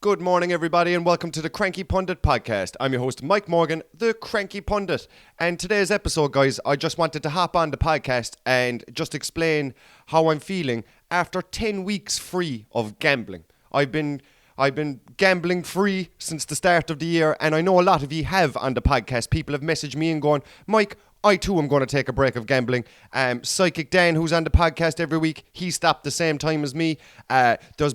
Good morning, everybody, and welcome to the Cranky Pundit podcast. I'm your host, Mike Morgan, the Cranky Pundit. And today's episode, guys, I just wanted to hop on the podcast and just explain how I'm feeling after 10 weeks free of gambling. I've been gambling free since the start of the year, and I know a lot of you have on the podcast. People have messaged me and going, Mike, I too am going to take a break of gambling. Psychic Dan, who's on the podcast every week, he stopped the same time as me. There's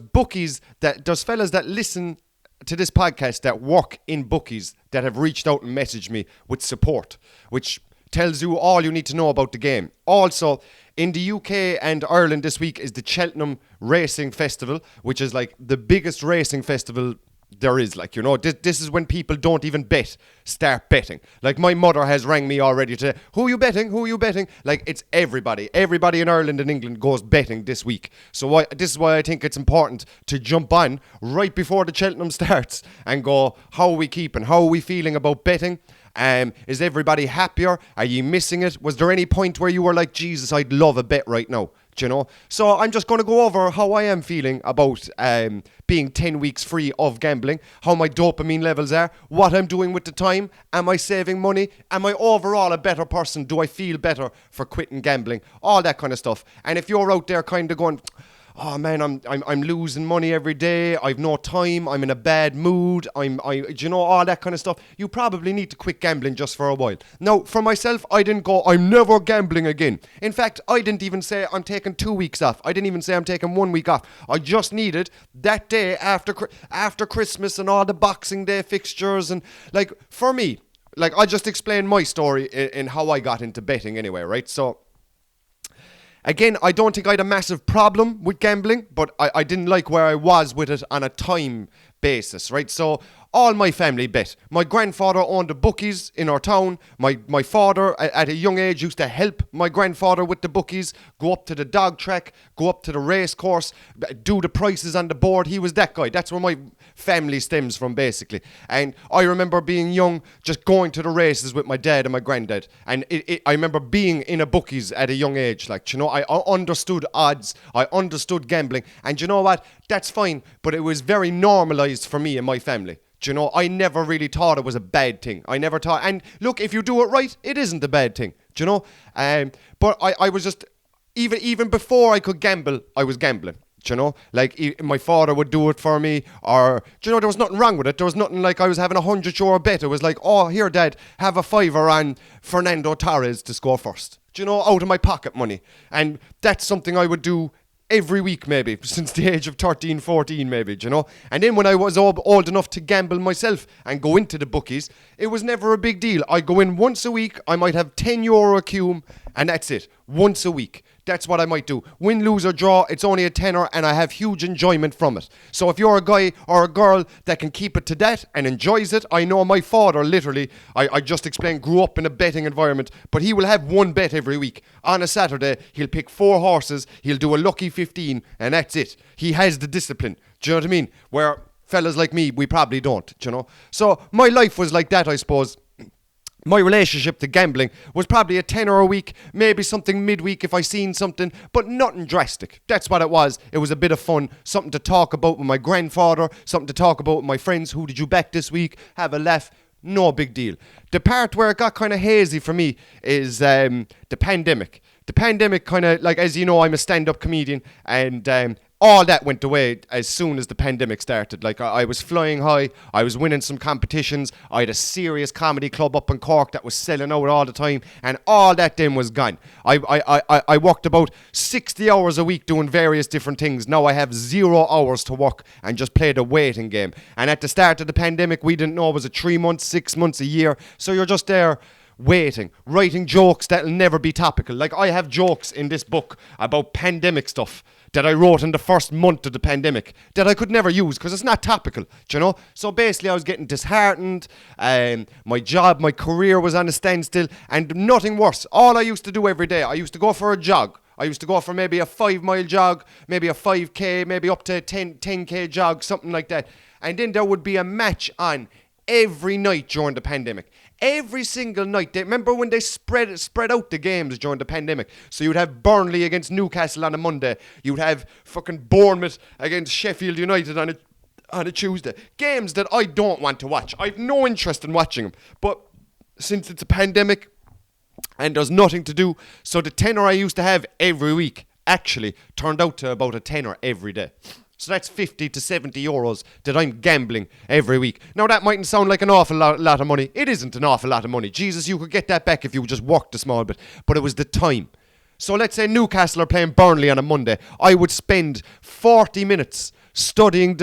fellas that listen to this podcast that work in bookies that have reached out and messaged me with support, which tells you all you need to know about the game. Also, in the UK and Ireland this week is the Cheltenham Racing Festival, which is like the biggest racing festival there is. Like, you know, this is when people don't even bet, start betting. Like, my mother has rang me already to, who are you betting? Like, it's everybody in Ireland and England goes betting this week. So this is why I think it's important to jump on right before the Cheltenham starts and go, how are we keeping? How are we feeling about betting? Is everybody happier? Are you missing it? Was there any point where you were like, Jesus, I'd love a bet right now? Do you know? So I'm just going to go over how I am feeling about being 10 weeks free of gambling, how my dopamine levels are, what I'm doing with the time, am I saving money, am I overall a better person, do I feel better for quitting gambling, all that kind of stuff. And if you're out there kind of going, oh man, I'm losing money every day, I've no time, I'm in a bad mood, you know, all that kind of stuff, you probably need to quit gambling just for a while. Now, for myself, I didn't go, I'm never gambling again. In fact, I didn't even say I'm taking 2 weeks off. I didn't even say I'm taking 1 week off. I just needed that day after Christmas and all the Boxing Day fixtures. And like, for me, like, I just explained my story in how I got into betting anyway, right? So again, I don't think I had a massive problem with gambling, but I didn't like where I was with it on a time basis, right? So all my family bet. My grandfather owned the bookies in our town. My father, at a young age, used to help my grandfather with the bookies, go up to the dog track, go up to the race course, do the prices on the board. He was that guy. That's where my family stems from, basically. And I remember being young, just going to the races with my dad and my granddad. And I remember being in a bookies at a young age. Like, you know, I understood odds. I understood gambling. And you know what? That's fine. But it was very normalized for me and my family. You know, I never really thought it was a bad thing. I never thought, and look, if you do it right, it isn't a bad thing. Do you know? But I was just, even before I could gamble, I was gambling. Do you know? Like, my father would do it for me, or, do you know, there was nothing wrong with it. There was nothing like I was having €100 bet. It was like, oh, here, Dad, have a fiver on Fernando Torres to score first. Do you know, out of my pocket money. And that's something I would do every week, maybe, since the age of 13, 14, maybe, you know. And then when I was old enough to gamble myself and go into the bookies, it was never a big deal. I go in once a week, I might have €10 a cume, and that's it. Once a week. That's what I might do. Win, lose, or draw, it's only a tenner, and I have huge enjoyment from it. So if you're a guy or a girl that can keep it to that and enjoys it, I know my father, literally, I just explained, grew up in a betting environment, but he will have one bet every week. On a Saturday, he'll pick 4 horses, he'll do a lucky 15, and that's it. He has the discipline. Do you know what I mean? Where fellas like me, we probably don't, you know? So my life was like that, I suppose. My relationship to gambling was probably a tenner a week, maybe something midweek if I seen something, but nothing drastic. That's what it was. It was a bit of fun, something to talk about with my grandfather, something to talk about with my friends. Who did you bet this week? Have a laugh. No big deal. The part where it got kind of hazy for me is the pandemic. The pandemic kind of, like, as you know, I'm a stand-up comedian, and all that went away as soon as the pandemic started. Like, I was flying high, I was winning some competitions, I had a serious comedy club up in Cork that was selling out all the time, and all that then was gone. I worked about 60 hours a week doing various different things. Now I have 0 hours to work and just play the waiting game. And at the start of the pandemic, we didn't know, was it 3 months, 6 months, a year? So you're just there waiting, writing jokes that'll never be topical. Like, I have jokes in this book about pandemic stuff that I wrote in the first month of the pandemic that I could never use because it's not topical, do you know? So basically I was getting disheartened, my job, my career was on a standstill, and nothing worse. All I used to do every day, I used to go for a jog. I used to go for maybe a 5-mile jog, maybe a 5k, maybe up to a 10k jog, something like that. And then there would be a match on every night during the pandemic. Every single night. Remember when they spread out the games during the pandemic? So you'd have Burnley against Newcastle on a Monday. You'd have fucking Bournemouth against Sheffield United on on a Tuesday. Games that I don't want to watch. I've no interest in watching them. But since it's a pandemic and there's nothing to do, so the tenner I used to have every week actually turned out to about a tenner every day. So that's 50 to 70 euros that I'm gambling every week. Now that mightn't sound like an awful lot of money. It isn't an awful lot of money. Jesus, you could get that back if you just worked a small bit. But it was the time. So let's say Newcastle are playing Burnley on a Monday. I would spend 40 minutes studying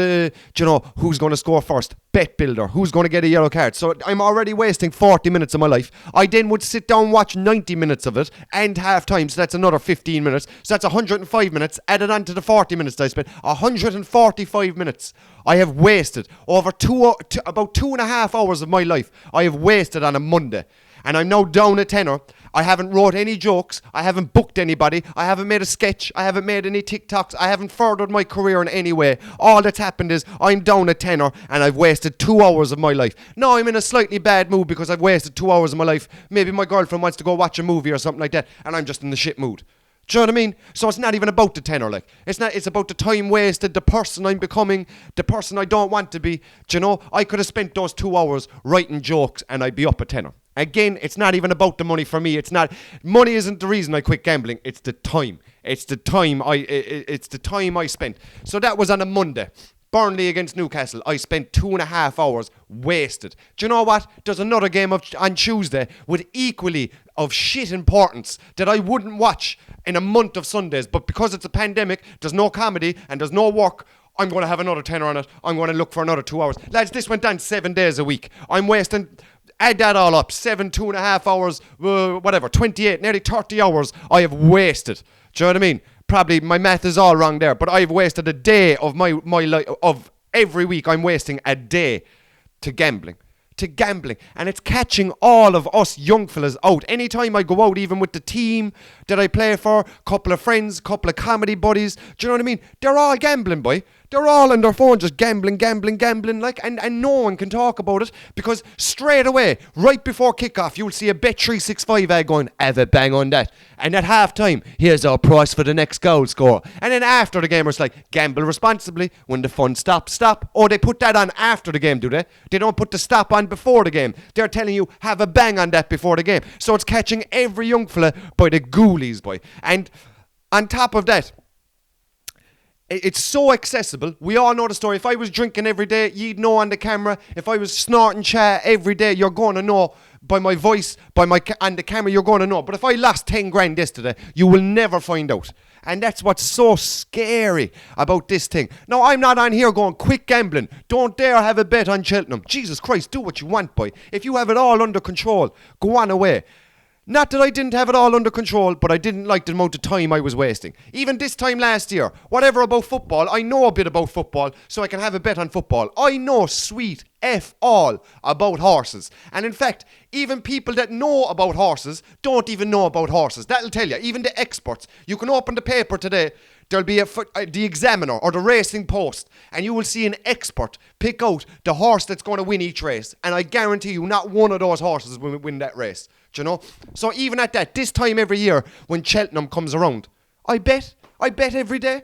who's going to score first, bet builder, who's going to get a yellow card. So I'm already wasting 40 minutes of my life. I then would sit down, watch 90 minutes of it and half time, so that's another 15 minutes. So that's 105 minutes added on to the 40 minutes that I spent. 145 minutes I have wasted over about 2.5 hours of my life I have wasted on a Monday. And I'm now down a tenner. I haven't wrote any jokes. I haven't booked anybody. I haven't made a sketch. I haven't made any TikToks. I haven't furthered my career in any way. All that's happened is I'm down a tenner and I've wasted 2 hours of my life. Now I'm in a slightly bad mood because I've wasted 2 hours of my life. Maybe my girlfriend wants to go watch a movie or something like that and I'm just in the shit mood. Do you know what I mean? So it's not even about the tenner, like. It's about the time wasted, the person I'm becoming, the person I don't want to be. Do you know? I could have spent those 2 hours writing jokes and I'd be up a tenner. Again, it's not even about the money for me. Money isn't the reason I quit gambling. It's the time. It's the time I spent. So that was on a Monday. Burnley against Newcastle. I spent 2.5 hours wasted. Do you know what? There's another game on Tuesday with equally of shit importance that I wouldn't watch in a month of Sundays. But because it's a pandemic, there's no comedy and there's no work, I'm going to have another tenner on it. I'm going to look for another 2 hours. Lads, this went down 7 days a week. I'm wasting... Add that all up, 2.5 hours, 28, nearly 30 hours I have wasted. Do you know what I mean? Probably my math is all wrong there, but I've wasted a day of my life, of every week I'm wasting a day to gambling. And it's catching all of us young fellas out. Anytime I go out, even with the team that I play for, couple of friends, couple of comedy buddies, do you know what I mean? They're all gambling, boy. They're all on their phone just gambling, like, and no one can talk about it because straight away, right before kickoff, you'll see a Bet365 ad going, have a bang on that. And at half time, here's our price for the next goal score. And then after the game, it's like, gamble responsibly. When the fun stops, stop. Or they put that on after the game, do they? They don't put the stop on before the game. They're telling you, have a bang on that before the game. So it's catching every young fella by the ghoulies, boy. And on top of that, it's so accessible. We all know the story. If I was drinking every day, you'd know on the camera. If I was snorting chat every day, you're going to know by my voice, on the camera, you're going to know. But if I lost 10 grand yesterday, you will never find out. And that's what's so scary about this thing. Now, I'm not on here going, quit gambling. Don't dare have a bet on Cheltenham. Jesus Christ, do what you want, boy. If you have it all under control, go on away. Not that I didn't have it all under control, but I didn't like the amount of time I was wasting. Even this time last year, whatever about football, I know a bit about football, so I can have a bet on football. I know sweet F all about horses. And in fact, even people that know about horses don't even know about horses. That'll tell you, even the experts. You can open the paper today, there'll be the Examiner or the Racing Post, and you will see an expert pick out the horse that's going to win each race. And I guarantee you, not one of those horses will win that race. Do you know? So even at that, this time every year when Cheltenham comes around, I bet every day.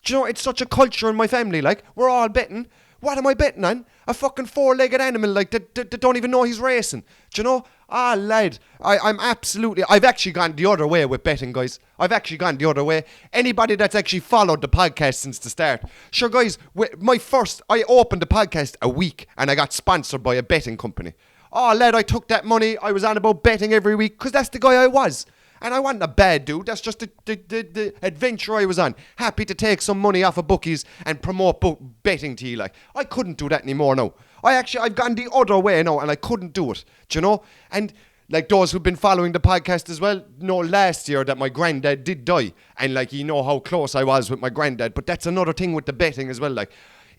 Do you know, it's such a culture in my family, like, we're all betting. What am I betting on? A fucking 4-legged animal, like, that don't even know he's racing. Do you know? Ah, lad, I've actually gone the other way with betting, guys. I've actually gone the other way. Anybody that's actually followed the podcast since the start. Sure, guys, I opened the podcast a week and I got sponsored by a betting company. Oh, lad, I took that money. I was on about betting every week because that's the guy I was. And I wasn't a bad dude. That's just the adventure I was on. Happy to take some money off of bookies and promote betting to you. Like, I couldn't do that anymore now. I've gone the other way now and I couldn't do it. Do you know? And like those who've been following the podcast as well know last year that my granddad did die. And like, you know how close I was with my granddad. But that's another thing with the betting as well. Like,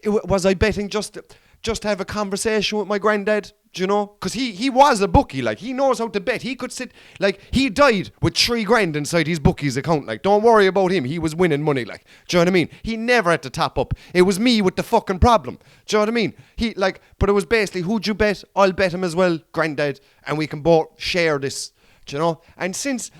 was I betting just to have a conversation with my granddad? Do you know? Because he was a bookie, like, he knows how to bet. He could sit, like, he died with 3 grand inside his bookie's account, like, don't worry about him, he was winning money, like, do you know what I mean? He never had to top up. It was me with the fucking problem, do you know what I mean? But it was basically, who'd you bet? I'll bet him as well, granddad, and we can both share this, do you know? And since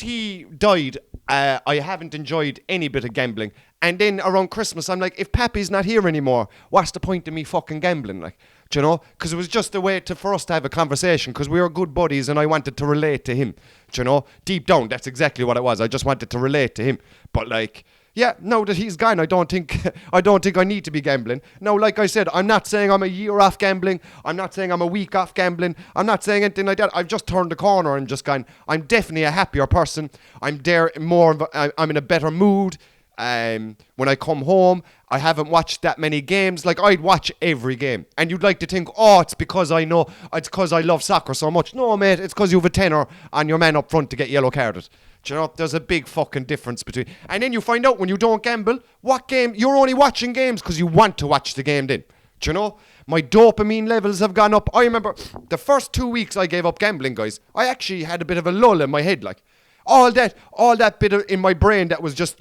he died, I haven't enjoyed any bit of gambling. And then around Christmas, I'm like, if Pappy's not here anymore, what's the point of me fucking gambling? Like, do you know? Because it was just a way for us to have a conversation, because we were good buddies and I wanted to relate to him. Do you know? Deep down, that's exactly what it was. I just wanted to relate to him. But like, yeah, now that he's gone, I don't think I need to be gambling. Now, like I said, I'm not saying I'm a year off gambling. I'm not saying I'm a week off gambling. I'm not saying anything like that. I've just turned the corner and just gone, I'm definitely a happier person. I'm in a better mood. When I come home, I haven't watched that many games. Like, I'd watch every game. And you'd like to think, oh, it's because I love soccer so much. No, mate, it's because you have a tenner on your man up front to get yellow carded. Do you know, there's a big fucking difference between... And then you find out when you don't gamble, what game... You're only watching games because you want to watch the game then. Do you know? My dopamine levels have gone up. I remember the first 2 weeks I gave up gambling, guys, I actually had a bit of a lull in my head. Like, all that bit in my brain that was just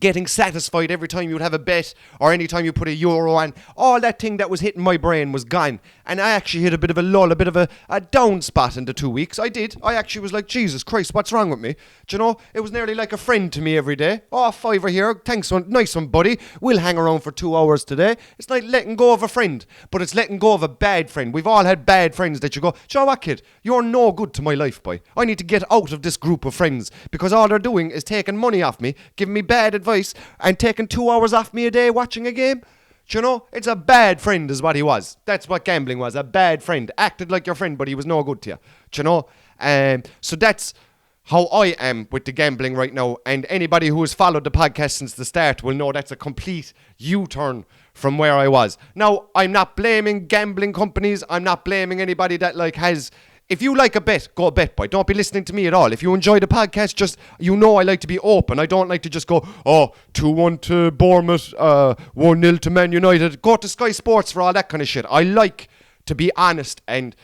getting satisfied every time you'd have a bet or any time you put a euro on, all that thing that was hitting my brain was gone. And I actually hit a bit of a lull, a bit of a down spot in the 2 weeks. I did. I actually was like, Jesus Christ, what's wrong with me? Do you know, it was nearly like a friend to me every day. Oh, fiver here. Thanks, nice one, buddy. We'll hang around for 2 hours today. It's like letting go of a friend, but it's letting go of a bad friend. We've all had bad friends that you go, do you know what, kid? You're no good to my life, boy. I need to get out of this group of friends because all they're doing is taking money off me, giving me bad advice, and taking 2 hours off me a day watching a game. Do you know? It's a bad friend is what he was. That's what gambling was. A bad friend. Acted like your friend, but he was no good to you. Do you know? So that's how I am with the gambling right now. And anybody who has followed the podcast since the start will know that's a complete U-turn from where I was. Now, I'm not blaming gambling companies. I'm not blaming anybody that has... If you like a bet, go bet, boy. Don't be listening to me at all. If you enjoy the podcast, just, I like to be open. I don't like to just go, 2-1 to Bournemouth, 1-0 to Man United. Go to Sky Sports for all that kind of shit. I like to be honest, and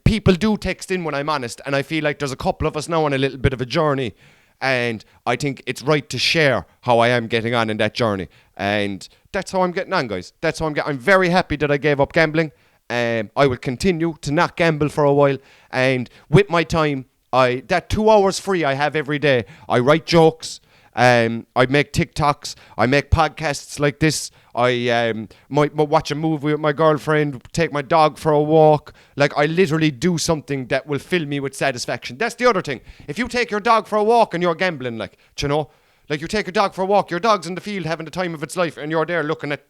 people do text in when I'm honest, and I feel like there's a couple of us now on a little bit of a journey, and I think it's right to share how I am getting on in that journey. And that's how I'm getting on, guys. I'm very happy that I gave up gambling. I will continue to not gamble for a while, and with my time, that 2 hours free I have every day, I write jokes, I make TikToks, I make podcasts like this, I might watch a movie with my girlfriend, take my dog for a walk. I literally do something that will fill me with satisfaction. That's the other thing. If you take your dog for a walk and you're gambling, you take your dog for a walk, your dog's in the field having the time of its life, and you're there looking at,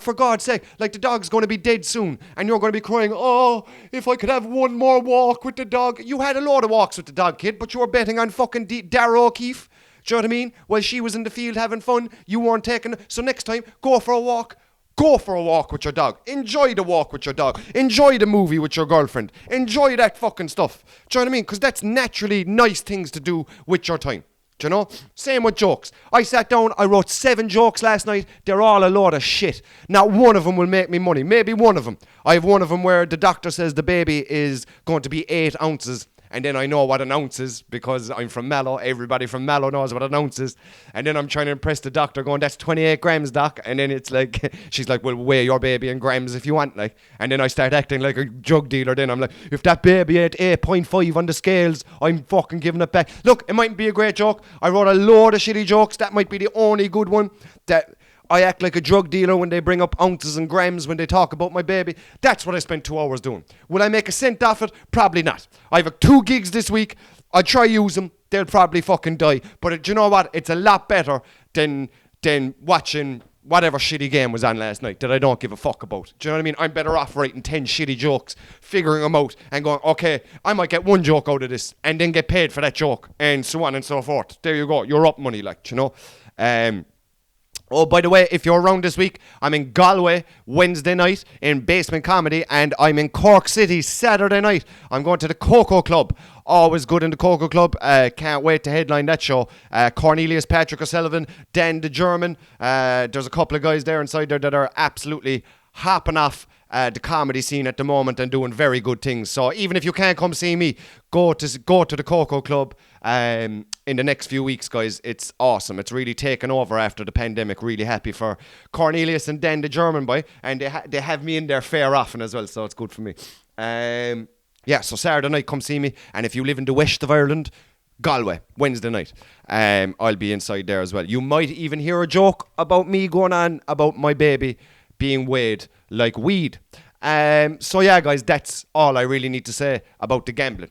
for God's sake, the dog's going to be dead soon, and you're going to be crying, oh, if I could have one more walk with the dog. You had a load of walks with the dog, kid, but you were betting on fucking Darrow O'Keefe. Do you know what I mean? While she was in the field having fun, you weren't taking... So next time, go for a walk. Go for a walk with your dog. Enjoy the walk with your dog. Enjoy the movie with your girlfriend. Enjoy that fucking stuff. Do you know what I mean? Because that's naturally nice things to do with your time. Do you know? Same with jokes. I sat down, I wrote 7 jokes last night. They're all a load of shit. Not one of them will make me money. Maybe one of them. I have one of them where the doctor says the baby is going to be 8 ounces. And then I know what an ounce is because I'm from Mallow. Everybody from Mallow knows what an ounce is. And then I'm trying to impress the doctor going, that's 28 grams, doc. And then it's she's like, well, weigh your baby in grams if you want. And then I start acting like a drug dealer. Then I'm like, if that baby ate 8.5 on the scales, I'm fucking giving it back. Look, it mightn't be a great joke. I wrote a load of shitty jokes. That might be the only good one. That I act like a drug dealer when they bring up ounces and grams when they talk about my baby. That's what I spent 2 hours doing. Will I make a cent off it? Probably not. I have 2 gigs this week. I'll try use them. They'll probably fucking die. But do you know what? It's a lot better than watching whatever shitty game was on last night that I don't give a fuck about. Do you know what I mean? I'm better off writing 10 shitty jokes, figuring them out, and going, okay, I might get 1 joke out of this, and then get paid for that joke, and so on and so forth. There you go. You're up money, you know? Oh, by the way, if you're around this week, I'm in Galway Wednesday night in Basement Comedy, and I'm in Cork City Saturday night. I'm going to the Coco Club. Always good in the Coco Club. Can't wait to headline that show. Cornelius, Patrick O'Sullivan, Dan the German. There's a couple of guys there inside there that are absolutely hopping off the comedy scene at the moment and doing very good things. So even if you can't come see me, go to the Coco Club in the next few weeks, guys. It's awesome. It's really taken over after the pandemic. Really happy for Cornelius and Dan the German boy, and they have me in there fair often as well, so it's good for me. So Saturday night, come see me. And if you live in the west of Ireland, Galway, Wednesday night. I'll be inside there as well. You might even hear a joke about me going on about my baby being weighed like weed. So yeah, guys, that's all I really need to say about the gambling.